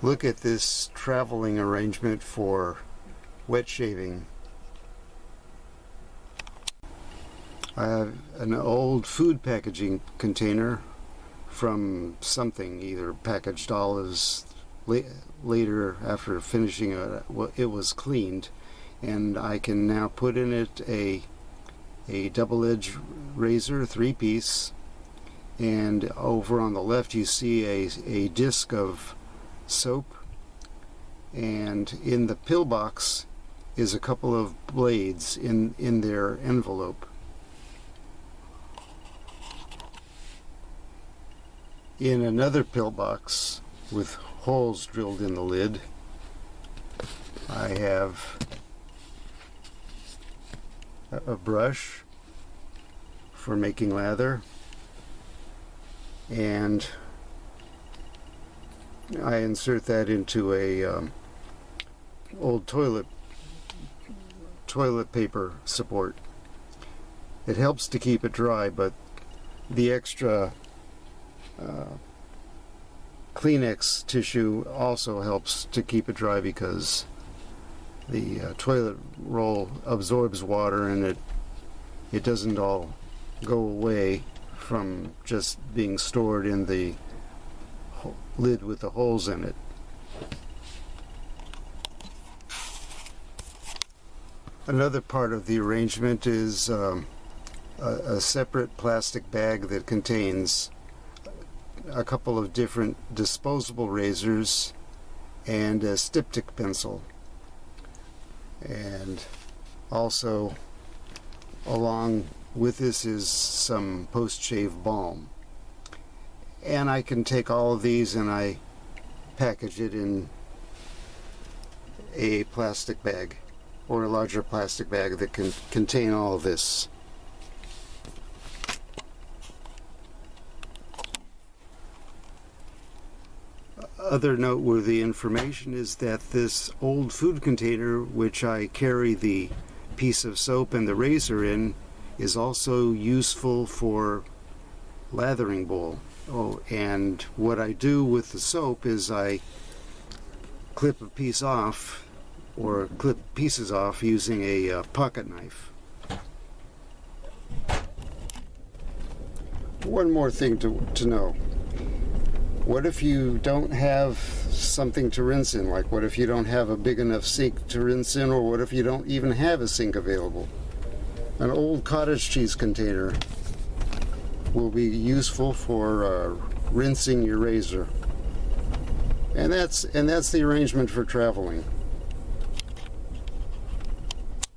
Look at this traveling arrangement for wet shaving. I have an old food packaging container from something, either packaged olives later after finishing it was cleaned, and I can now put in it a double-edged razor, 3-piece, and over on the left you see a disc of soap, and in the pill box is a couple of blades in their envelope. In another pill box with holes drilled in the lid, I have a brush for making lather, and I insert that into a old toilet paper support. It helps to keep it dry, but the extra Kleenex tissue also helps to keep it dry, because the toilet roll absorbs water and it doesn't all go away from just being stored in the lid with the holes in it. Another part of the arrangement is a separate plastic bag that contains a couple of different disposable razors and a styptic pencil, and also along with this is some post-shave balm. And I can take all of these and I package it in a plastic bag, or a larger plastic bag that can contain all of this. Other noteworthy information is that this old food container, which I carry the piece of soap and the razor in, is also useful for lathering bowl. Oh, and what I do with the soap is I clip a piece off, or clip pieces off, using a pocket knife. One more thing to know. What if you don't have something to rinse in? Like, what if you don't have a big enough sink to rinse in, or what if you don't even have a sink available? An old cottage cheese container will be useful for rinsing your razor. And that's the arrangement for traveling.